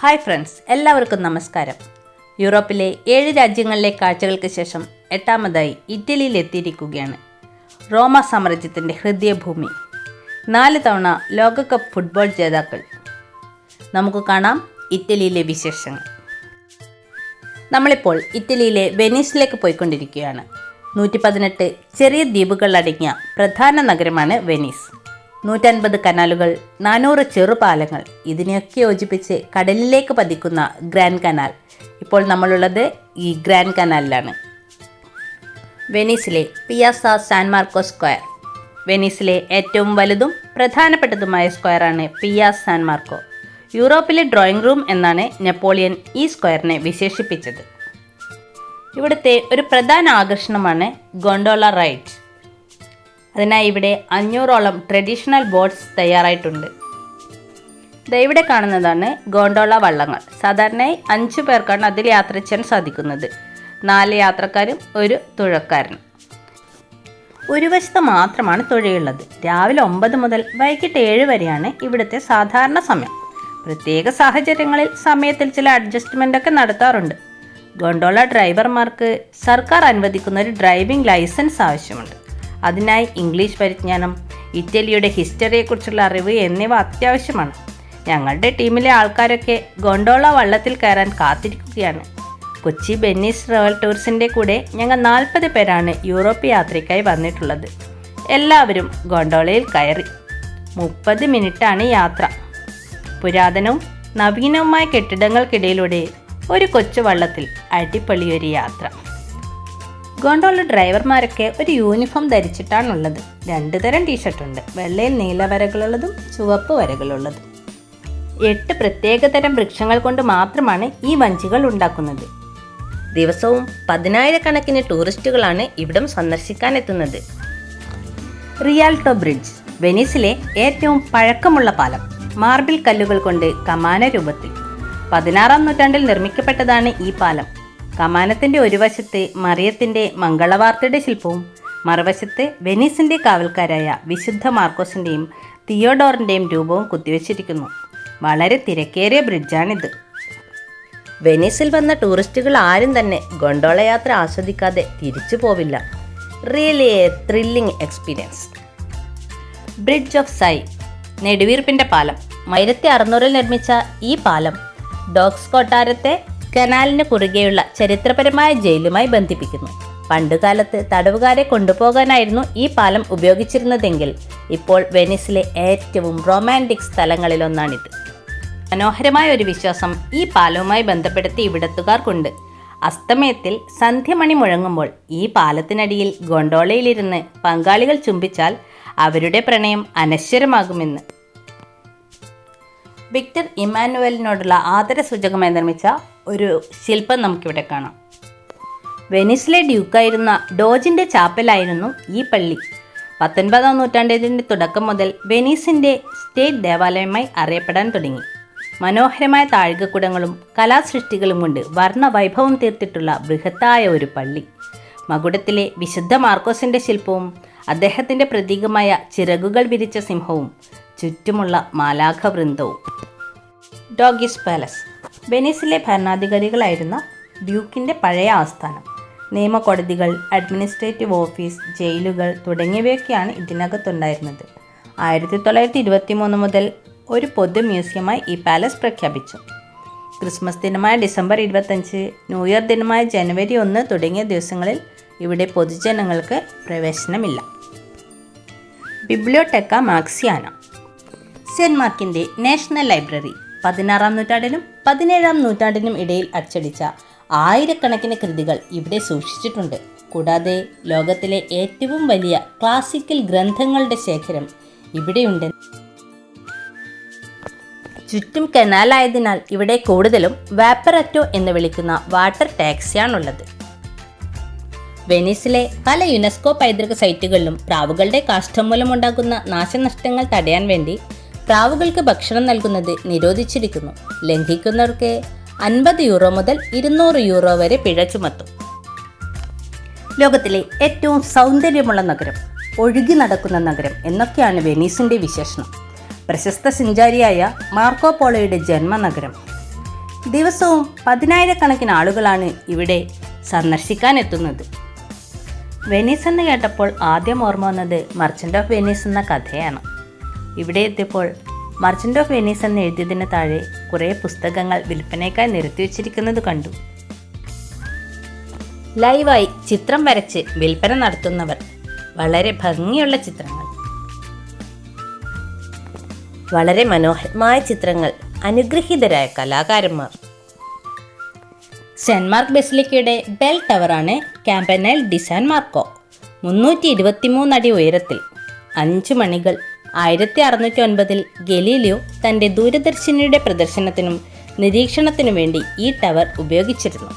Hi friends, എല്ലാവർക്കും നമസ്കാരം. യൂറോപ്പിലെ 7 രാജ്യങ്ങളിലെ കാഴ്ചകൾക്ക് ശേഷം 8ാമതായി ഇറ്റലിയിൽ എത്തിയിരിക്കുകയാണ്. റോമ സാമ്രാജ്യത്തിൻ്റെ ഹൃദയഭൂമി, 4 തവണ ലോകകപ്പ് ഫുട്ബോൾ ജേതാക്കൾ. നമുക്ക് കാണാം ഇറ്റലിയിലെ വിശേഷങ്ങൾ. നമ്മളിപ്പോൾ ഇറ്റലിയിലെ വെനീസിലേക്ക് പോയിക്കൊണ്ടിരിക്കുകയാണ്. 118 ചെറിയ ദ്വീപുകൾ അടങ്ങിയ പ്രധാന നഗരമാണ് വെനീസ്. 150 കനാലുകൾ, 400 ചെറുപാലങ്ങൾ, ഇതിനെയൊക്കെ യോജിപ്പിച്ച് കടലിലേക്ക് പതിക്കുന്ന ഗ്രാൻഡ് കനാൽ. ഇപ്പോൾ നമ്മളുള്ളത് ഈ ഗ്രാൻഡ് കനാലിലാണ്. വെനീസിലെ പിയാസ സാൻ മാർക്കോ സ്ക്വയർ. വെനീസിലെ ഏറ്റവും വലുതും പ്രധാനപ്പെട്ടതുമായ സ്ക്വയറാണ് പിയാസ സാൻ മാർക്കോ. യൂറോപ്പിലെ ഡ്രോയിങ് റൂം എന്നാണ് നെപ്പോളിയൻ ഈ സ്ക്വയറിനെ വിശേഷിപ്പിച്ചത്. ഇവിടുത്തെ ഒരു പ്രധാന ആകർഷണമാണ് ഗോണ്ടോള റൈഡ്. അതിനായി ഇവിടെ 500ഓളം ട്രഡീഷണൽ ബോട്ട്സ് തയ്യാറായിട്ടുണ്ട്. ഇവിടെ കാണുന്നതാണ് ഗോണ്ടോള വള്ളങ്ങൾ. സാധാരണയായി 5 പേർക്കാണ് അതിൽ യാത്ര ചെയ്യാൻ സാധിക്കുന്നത്. 4 യാത്രക്കാരും ഒരു തുഴക്കാരനും. ഒരു വശത്ത് മാത്രമാണ് തുഴയുള്ളത്. രാവിലെ 9 മുതൽ വൈകിട്ട് 7 വരെയാണ് ഇവിടുത്തെ സാധാരണ സമയം. പ്രത്യേക സാഹചര്യങ്ങളിൽ സമയത്തിൽ ചില അഡ്ജസ്റ്റ്മെൻ്റൊക്കെ നടത്താറുണ്ട്. ഗോണ്ടോള ഡ്രൈവർമാർക്ക് സർക്കാർ അനുവദിക്കുന്ന ഒരു ഡ്രൈവിംഗ് ലൈസൻസ് ആവശ്യമുണ്ട്. അതിനായി ഇംഗ്ലീഷ് പരിജ്ഞാനം, ഇറ്റലിയുടെ ഹിസ്റ്ററിയെക്കുറിച്ചുള്ള അറിവ് എന്നിവ അത്യാവശ്യമാണ്. ഞങ്ങളുടെ ടീമിലെ ആൾക്കാരൊക്കെ ഗോണ്ടോള വള്ളത്തിൽ കയറാൻ കാത്തിരിക്കുകയാണ്. കൊച്ചി വെനീസ് റോയൽ ടൂർസിൻ്റെ കൂടെ ഞങ്ങൾ 40 പേരാണ് യൂറോപ്പ് യാത്രയ്ക്കായി വന്നിട്ടുള്ളത്. എല്ലാവരും ഗോണ്ടോളയിൽ കയറി. 30 മിനിറ്റാണ് യാത്ര. പുരാതനവും നവീനവുമായ കെട്ടിടങ്ങൾക്കിടയിലൂടെ ഒരു കൊച്ചു വള്ളത്തിൽ അടിപൊളിയൊരു യാത്ര. ഗോണ്ടോള ഡ്രൈവർമാരൊക്കെ ഒരു യൂണിഫോം ധരിച്ചിട്ടാണുള്ളത്. 2 തരം ടീഷർട്ടുണ്ട്, വെള്ളയിൽ നീല വരകളുള്ളതും ചുവപ്പ് വരകളുള്ളതും. 8 പ്രത്യേകതരം വൃക്ഷങ്ങൾ കൊണ്ട് മാത്രമാണ് ഈ വഞ്ചികൾ ഉണ്ടാക്കുന്നത്. ദിവസവും 10,000 കണക്കിന് ടൂറിസ്റ്റുകളാണ് ഇവിടം സന്ദർശിക്കാനെത്തുന്നത്. റിയാൽട്ടോ ബ്രിഡ്ജ്, വെനീസിലെ ഏറ്റവും പഴക്കമുള്ള പാലം. മാർബിൾ കല്ലുകൾ കൊണ്ട് കമാന രൂപത്തിൽ 16ാം നൂറ്റാണ്ടിൽ നിർമ്മിക്കപ്പെട്ടതാണ് ഈ പാലം. കമാനത്തിൻ്റെ ഒരു വശത്ത് മറിയത്തിൻ്റെ മംഗളവാർത്തയുടെ ശില്പവും മറുവശത്ത് വെനീസിൻ്റെ കാവൽക്കാരായ വിശുദ്ധ മാർക്കോസിൻ്റെയും തിയോഡോറിൻ്റെയും രൂപവും കുത്തിവെച്ചിരിക്കുന്നു. വളരെ തിരക്കേറിയ ബ്രിഡ്ജാണിത്. വെനീസിൽ വന്ന ടൂറിസ്റ്റുകൾ ആരും തന്നെ ഗോണ്ടോള യാത്ര ആസ്വദിക്കാതെ തിരിച്ചു പോവില്ല. Really a thrilling experience. Bridge of sighs, നെടുവീർപ്പിൻ്റെ പാലം. 1600-ൽ നിർമ്മിച്ച ഈ പാലം ഡോക്സ് കൊട്ടാരത്തെ കനാലിന് കുറുകെയുള്ള ചരിത്രപരമായ ജയിലുമായി ബന്ധിപ്പിക്കുന്നു. പണ്ടുകാലത്ത് തടവുകാരെ കൊണ്ടുപോകാനായിരുന്നു ഈ പാലം ഉപയോഗിച്ചിരുന്നതെങ്കിൽ ഇപ്പോൾ വെനീസിലെ ഏറ്റവും റൊമാൻറ്റിക് സ്ഥലങ്ങളിലൊന്നാണിത്. മനോഹരമായ ഒരു വിശ്വാസം ഈ പാലവുമായി ബന്ധപ്പെടുത്തി ഇവിടത്തുകാർക്കുണ്ട്. അസ്തമയത്തിൽ സന്ധ്യമണി മുഴങ്ങുമ്പോൾ ഈ പാലത്തിനടിയിൽ ഗോണ്ടോളയിലിരുന്ന് പങ്കാളികൾ ചുംബിച്ചാൽ അവരുടെ പ്രണയം അനശ്വരമാകുമെന്ന്. വിക്ടർ ഇമ്മാനുവലിനോടുള്ള ആദരസൂചകമായി നിർമ്മിച്ച ഒരു ശില്പം നമുക്കിവിടെ കാണാം. വെനീസിലെ ഡ്യൂക്കായിരുന്ന ഡോജിൻ്റെ ചാപ്പലായിരുന്നു ഈ പള്ളി. 19ാം നൂറ്റാണ്ടിൻ്റെ തുടക്കം മുതൽ വെനീസിൻ്റെ സ്റ്റേറ്റ് ദേവാലയമായി അറിയപ്പെടാൻ തുടങ്ങി. മനോഹരമായ താഴികക്കുടങ്ങളും കലാസൃഷ്ടികളും കൊണ്ട് വർണ്ണവൈഭവം തീർത്തിട്ടുള്ള ബൃഹത്തായ ഒരു പള്ളി. മകുടത്തിലെ വിശുദ്ധ മാർക്കോസിൻ്റെ ശില്പവും അദ്ദേഹത്തിൻ്റെ പ്രതീകമായ ചിറകുകൾ വിരിച്ച സിംഹവും ചുറ്റുമുള്ള മാലാഖ വൃന്ദവും. ഡോഗീസ് പാലസ്, വെനീസിലെ ഭരണാധികാരികളായിരുന്ന ഡ്യൂക്കിൻ്റെ പഴയ ആസ്ഥാനം. നിയമകോടതികൾ, അഡ്മിനിസ്ട്രേറ്റീവ് ഓഫീസ്, ജയിലുകൾ തുടങ്ങിയവയൊക്കെയാണ് ഇതിനകത്തുണ്ടായിരുന്നത്. 1923 മുതൽ ഒരു പൊതു മ്യൂസിയമായി ഈ പാലസ് പ്രഖ്യാപിച്ചു. ക്രിസ്മസ് ദിനമായ ഡിസംബർ 25, ന്യൂ ഇയർ ദിനമായ ജനുവരി 1 തുടങ്ങിയ ദിവസങ്ങളിൽ ഇവിടെ പൊതുജനങ്ങൾക്ക് പ്രവേശനമില്ല. ബിബ്ലിയോടെക്ക മാക്സിയാന, സെൻറ്റ് മാർക്കിൻ്റെ നാഷണൽ ലൈബ്രറി. 16ാം നൂറ്റാണ്ടിനും 17ാം നൂറ്റാണ്ടിനും ഇടയിൽ അച്ചടിച്ച ആയിരക്കണക്കിന് കൃതികൾ ഇവിടെ സൂക്ഷിച്ചിട്ടുണ്ട്. കൂടാതെ ലോകത്തിലെ ഏറ്റവും വലിയ ക്ലാസിക്കൽ ഗ്രന്ഥങ്ങളുടെ ശേഖരം ഇവിടെയുണ്ട്. ചുറ്റും കനാലായതിനാൽ ഇവിടെ കൂടുതലും വാപ്പററ്റോ എന്ന് വിളിക്കുന്ന വാട്ടർ ടാക്സിയാണുള്ളത്. വെനീസിലെ പല യുനെസ്കോ പൈതൃക സൈറ്റുകളിലും പ്രാവുകളുടെ കാഷ്ടം മൂലമുണ്ടാകുന്ന നാശനഷ്ടങ്ങൾ തടയാൻ വേണ്ടി പ്രാവുകൾക്ക് ഭക്ഷണം നൽകുന്നത് നിരോധിച്ചിരിക്കുന്നു. ലംഘിക്കുന്നവർക്ക് 50 യൂറോ മുതൽ 200 യൂറോ വരെ പിഴ ചുമത്തും. ലോകത്തിലെ ഏറ്റവും സൗന്ദര്യമുള്ള നഗരം, ഒഴുകി നടക്കുന്ന നഗരം എന്നൊക്കെയാണ് വെനീസിൻ്റെ വിശേഷണം. പ്രശസ്ത സഞ്ചാരിയായ മാർക്കോ പോളോയുടെ ജന്മനഗരം. ദിവസവും 10,000-കണക്കിന് ആളുകളാണ് ഇവിടെ സന്ദർശിക്കാൻ എത്തുന്നത്. വെനീസ് എന്ന് കേട്ടപ്പോൾ ആദ്യം ഓർമ്മ വന്നത് മർച്ചൻ്റ് ഓഫ് വെനീസ് എന്ന കഥയാണ്. ഇവിടെ എത്തിയപ്പോൾ മർച്ചൻ്റ് ഓഫ് വെനീസ് എന്ന് എഴുതിയതിന് താഴെ കുറേ പുസ്തകങ്ങൾ വിൽപ്പനയ്ക്കായി നിരത്തി വച്ചിരിക്കുന്നത് കണ്ടു. ലൈവായി ചിത്രം വരച്ച് വിൽപ്പന നടത്തുന്നവർ, വളരെ ഭംഗിയുള്ള ചിത്രങ്ങൾ, വളരെ മനോഹരമായ ചിത്രങ്ങൾ, അനുഗ്രഹീതരായ കലാകാരന്മാർ. സെന്റ് മാർക്ക് ബസിലിക്കയുടെ ബെൽ ടവറാണ് ക്യാമ്പനൽ ഡി സാൻ മാർക്കോ. 323 അടി ഉയരത്തിൽ 5 മണികൾ. 1609 ഗലീലിയോ തൻ്റെ ദൂരദർശിനിയുടെ പ്രദർശനത്തിനും നിരീക്ഷണത്തിനും വേണ്ടി ഈ ടവർ ഉപയോഗിച്ചിരുന്നു.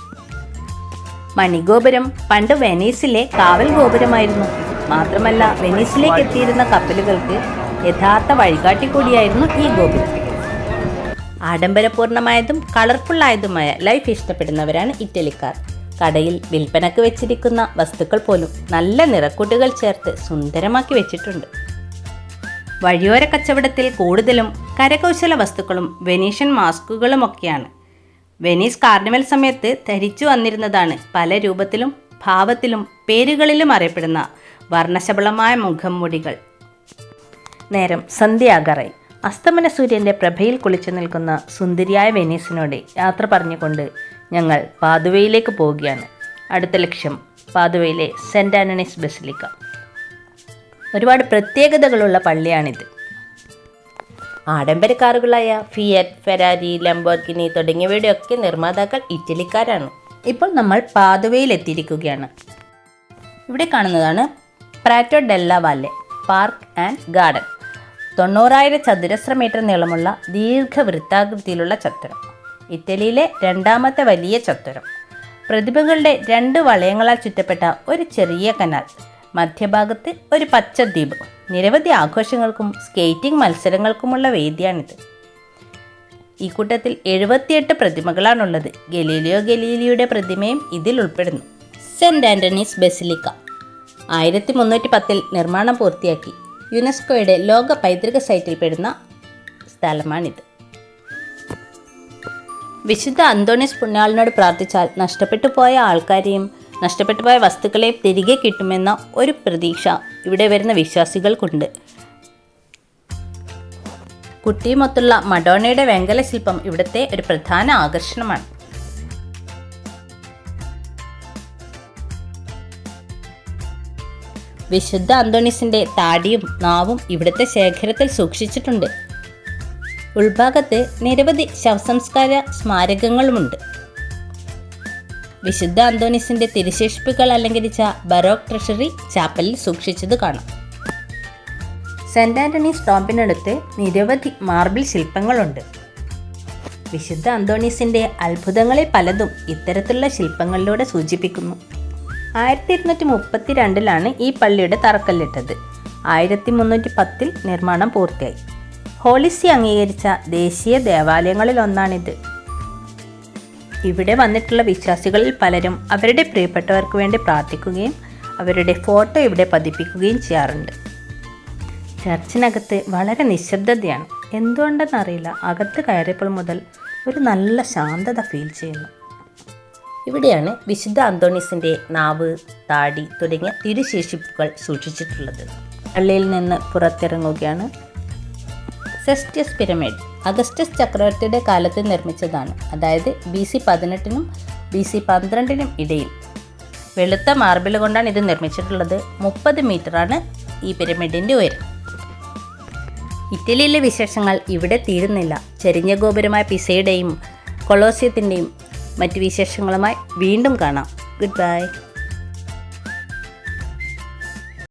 മണിഗോപുരം പണ്ട് വെനീസിലെ കാവൽ ഗോപുരമായിരുന്നു. മാത്രമല്ല, വെനീസിലേക്ക് എത്തിയിരുന്ന കപ്പലുകൾക്ക് യഥാർത്ഥ വഴികാട്ടി കൂടിയായിരുന്നു ഈ ഗോപുരം. ആഡംബരപൂർണമായതും കളർഫുള്ളായതുമായ ലൈഫ് ഇഷ്ടപ്പെടുന്നവരാണ് ഇറ്റലിക്കാർ. കടയിൽ വിൽപ്പനക്ക് വെച്ചിരിക്കുന്ന വസ്തുക്കൾ പോലും നല്ല നിറക്കൂട്ടുകൾ ചേർത്ത് സുന്ദരമാക്കി വെച്ചിട്ടുണ്ട്. വഴിയോര കച്ചവടത്തിൽ കൂടുതലും കരകൗശല വസ്തുക്കളും വെനീഷ്യൻ മാസ്കുകളുമൊക്കെയാണ്. വെനീസ് കാർണിവൽ സമയത്ത് ധരിച്ചു വന്നിരുന്നതാണ് പല രൂപത്തിലും ഭാവത്തിലും പേരുകളിലും അറിയപ്പെടുന്ന വർണ്ണശബളമായ മുഖംമൂടികൾ. നേരം സന്ധ്യയാകാറായി. അസ്തമന സൂര്യൻ്റെ പ്രഭയിൽ കുളിച്ചു നിൽക്കുന്ന സുന്ദരിയായ വെനീസിനോട് യാത്ര പറഞ്ഞുകൊണ്ട് ഞങ്ങൾ പാദുവയിലേക്ക് പോവുകയാണ്. അടുത്ത ലക്ഷ്യം പാദുവയിലെ സെൻറ്റ് ആൻ്റണീസ് ബസിലിക്ക. ഒരുപാട് പ്രത്യേകതകളുള്ള പള്ളിയാണിത്. ആഡംബര കാറുകളായ ഫിയറ്റ്, ഫെരാരി, ലംബോർഗിനി തുടങ്ങിയവയുടെയൊക്കെ നിർമ്മാതാക്കൾ ഇറ്റലിക്കാരാണ്. ഇപ്പോൾ നമ്മൾ പാദുവയിൽ എത്തിയിരിക്കുകയാണ്. ഇവിടെ കാണുന്നതാണ് പ്രാറ്റോ ഡെല്ല വാല്ലെ പാർക്ക് ആൻഡ് ഗാർഡൻ. 90,000 ചതുരശ്ര മീറ്റർ നീളമുള്ള ദീർഘവൃത്താകൃതിയിലുള്ള ചത്വരം. ഇറ്റലിയിലെ രണ്ടാമത്തെ വലിയ ചത്വരം. പ്രതിമകളുടെ 2 വളയങ്ങളാൽ ചുറ്റപ്പെട്ട ഒരു ചെറിയ കനാൽ. മധ്യഭാഗത്ത് ഒരു പച്ച ദ്വീപ്. നിരവധി ആഘോഷങ്ങൾക്കും സ്കേറ്റിംഗ് മത്സരങ്ങൾക്കുമുള്ള വേദിയാണിത്. ഈ കൂട്ടത്തിൽ 78 പ്രതിമകളാണുള്ളത്. ഗലീലിയോയുടെ പ്രതിമയും ഇതിൽ ഉൾപ്പെടുന്നു. സെൻറ്റ് ആൻ്റണീസ് ബസിലിക്ക 1310 നിർമ്മാണം പൂർത്തിയാക്കി. യുനെസ്കോയുടെ ലോക പൈതൃക സൈറ്റിൽ പെടുന്ന സ്ഥലമാണിത്. വിശുദ്ധ അന്തോണീസ് പുണ്യാളനോട് പ്രാർത്ഥിച്ചാൽ നഷ്ടപ്പെട്ടു പോയ ആൾക്കാരെയും നഷ്ടപ്പെട്ടു പോയ വസ്തുക്കളെയും തിരികെ കിട്ടുമെന്ന ഒരു പ്രതീക്ഷ ഇവിടെ വരുന്ന വിശ്വാസികൾക്കുണ്ട്. കുട്ടിയുമൊത്തുള്ള മഡോണയുടെ വെങ്കല ശില്പം ഇവിടുത്തെ ഒരു പ്രധാന ആകർഷണമാണ്. വിശുദ്ധ അന്തോണീസിൻ്റെ താടിയും നാവും ഇവിടുത്തെ ശേഖരത്തിൽ സൂക്ഷിച്ചിട്ടുണ്ട്. ഉൾഭാഗത്ത് നിരവധി ശവസംസ്കാര സ്മാരകങ്ങളുമുണ്ട്. വിശുദ്ധ അന്തോണീസിൻ്റെ തിരുശേഷിപ്പുകൾ അലങ്കരിച്ച ബറോക്ക് ട്രഷറി ചാപ്പലിൽ സൂക്ഷിച്ചത് കാണാം. സെൻറ്റ് ആൻ്റണീസ് ടോംബിനടുത്ത് നിരവധി മാർബിൾ ശില്പങ്ങളുണ്ട്. വിശുദ്ധ അന്തോണീസിൻ്റെ അത്ഭുതങ്ങളിൽ പലതും ഇത്തരത്തിലുള്ള ശില്പങ്ങളിലൂടെ സൂചിപ്പിക്കുന്നു. 1232 ഈ പള്ളിയുടെ തറക്കല്ലിട്ടത്. 1310 നിർമ്മാണം പൂർത്തിയായി. ഹോളിസി അംഗീകരിച്ച ദേശീയ ദേവാലയങ്ങളിൽ ഒന്നാണിത്. ഇവിടെ വന്നിട്ടുള്ള വിശ്വാസികളിൽ പലരും അവരുടെ പ്രിയപ്പെട്ടവർക്ക് വേണ്ടി പ്രാർത്ഥിക്കുകയും അവരുടെ ഫോട്ടോ ഇവിടെ പതിപ്പിക്കുകയും ചെയ്യാറുണ്ട്. ചർച്ചിനകത്ത് വളരെ നിശബ്ദതയാണ്. എന്തുകൊണ്ടെന്നറിയില്ല, അകത്ത് കയറിയപ്പോൾ മുതൽ ഒരു നല്ല ശാന്തത ഫീൽ ചെയ്യുന്നു. ഇവിടെയാണ് വിശുദ്ധ അന്തോണീസിൻ്റെ നാവ്, താടി തുടങ്ങിയ തിരുശേഷിപ്പുകൾ സൂക്ഷിച്ചിട്ടുള്ളത്. പള്ളിയിൽ നിന്ന് പുറത്തിറങ്ങുകയാണ്. സെസ്റ്റിയസ് പിരമിഡ് അഗസ്റ്റസ് ചക്രവർത്തിയുടെ കാലത്ത് നിർമ്മിച്ചതാണ്. അതായത് BC 18 BC 12 ഇടയിൽ. വെളുത്ത മാർബിൾ കൊണ്ടാണ് ഇത് നിർമ്മിച്ചിട്ടുള്ളത്. 30 മീറ്ററാണ് ഈ പിരമിഡിൻ്റെ ഉയരം. ഇറ്റലിയിലെ വിശേഷങ്ങൾ ഇവിടെ തീരുന്നില്ല. ചെരിഞ്ഞ ഗോപുരമായ പിസയുടെയും കൊളോസിയത്തിൻ്റെയും മറ്റ് വിശേഷങ്ങളുമായി വീണ്ടും കാണാം. Good bye.